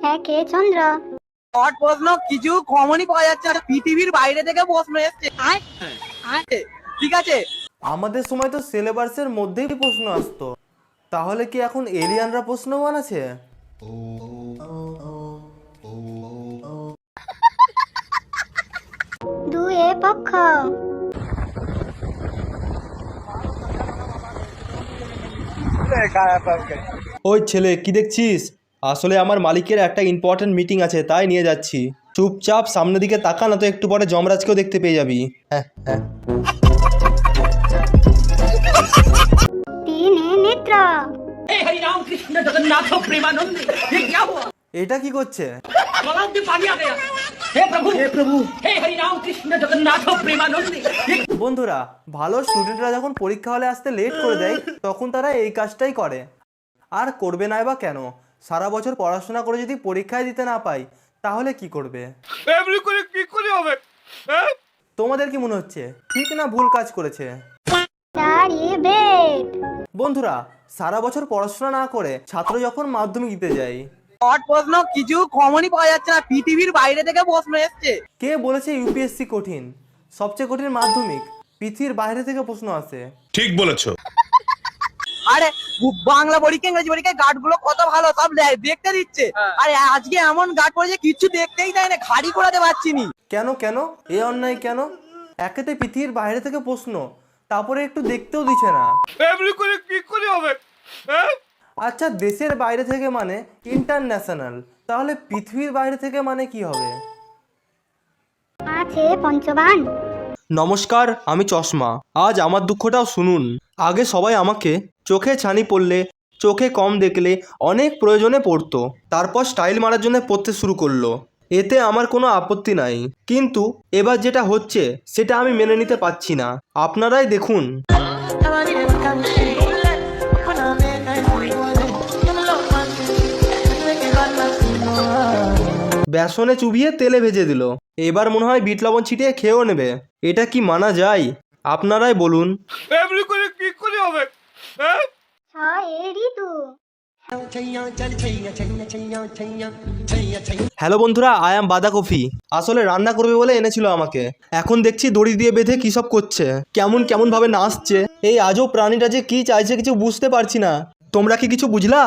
হ্যাঁ, কে চন্দ্র? শর্ট প্রশ্ন কিছু কমনই পাওয়া যাচ্ছে না, পৃথিবীর বাইরে থেকে প্রশ্ন এসছে। ঠিক আছে, আমাদের সময় তো সিলেবাসের মধ্যেই প্রশ্ন আসতো, তাহলে কি এখন এলিয়ানরা প্রশ্ন বানাচ্ছে? দুয়ে পক্ষ। ওই ছেলে কি দেখছিস? আসলে আমার মালিকের একটা ইম্পর্টেন্ট মিটিং আছে, তাই নিয়ে যাচ্ছি। চুপচাপ সামনের দিকে তাকা, না তো একটু পরে যমরাজকেও দেখতে পেয়ে যাবি। হ্যাঁ হ্যাঁ। তিনে নেত্র। हे हरि राम कृष्ण जगन्नाथ प्रेमानंद ये क्या हुआ? এটা কি করছে? गलाव में पानी आ गया। हे प्रभु हे हरि राम कृष्ण जगन्नाथ प्रेमानंद ये বন্ধুরা, ভালো স্টুডেন্টরা যখন পরীক্ষা হলে আসতে লেট করে দেয়, তখন তারা এই কাজটাই করে। আর করবে না বা কেন? সারা বছর পড়াশোনা করে যদি পরীক্ষায় দিতে না পাই, তাহলে কি করবে? এমনি করে কি করে হবে? তোমাদের কি মনে হচ্ছে ঠিক না ভুল কাজ করেছে? চারি বেদ। বন্ধুরা, সারা বছর পড়াশোনা না করে ছাত্র যখন মাধ্যমিক দিতে যায়, শর্ট প্রশ্ন কিছু কমনই পাওয়া যাচ্ছে না, পৃথিবীর বাইরে থেকে প্রশ্ন এসছে। কে বলেছে ইউপিএসসি কঠিন? সবচেয়ে কঠিন মাধ্যমিক। পৃথিবীর বাইরে থেকে প্রশ্ন আসে। ঠিক বলেছো। আরে বাংলা পরীক্ষা ইংরেজি পরীক্ষায় গার্ড গুলো কত ভালো, সব দেখতে দিচ্ছে। আরে আজকে এমন গার্ড পড়েছে কিছু দেখতেই দেয় না, ঘাড়ি করাতে পারছি নি। কেন কেন এ অন্যায় কেন? একেতে পৃথিবীর বাইরে থেকে প্রশ্ন, তারপরে একটু দেখতেও দিচ্ছে না। এমনি করে কি করে হবে? আচ্ছা, দেশের বাইরে থেকে মানে ইন্টারন্যাশনাল, তাহলে পৃথিবীর বাইরে থেকে মানে কি হবে? আছে পঞ্চবান। নমস্কার, আমি চশমা। আজ আমার দুঃখটাও শুনুন। আগে সবাই আমাকে চোখে ছানি পড়লে, চোখে কম দেখলে অনেক প্রয়োজনে পড়তো, তারপর স্টাইল মারার জন্য পড়তে শুরু করলো। এতে আমার কোনো আপত্তি নাই, কিন্তু এবার যেটা হচ্ছে সেটা আমি মেনে নিতে পারছি না। আপনারাই দেখুন। বেসনে চুবিয়ে তেলে ভেজে দিল, এবার মনে হয় বিট লবণ ছিটিয়ে খেয়েও নেবে। এটা কি মানা যায়? আপনারাই বলুন। এমনি করে কি করে হবে? ছয়ে ঋতু। হ্যালো বন্ধুরা, আই অ্যাম বাঁধাকপি। আসলে রান্না করবে বলে এনেছিল আমাকে। এখন দেখছি দড়ি দিয়ে বেঁধে কী সব করছে, কেমন কেমন ভাবে নাচছে। এই আজও প্রাণীটা যে কি চাইছে কিছু বুঝতে পারছি না। তোমরা কি কিছু বুঝলা?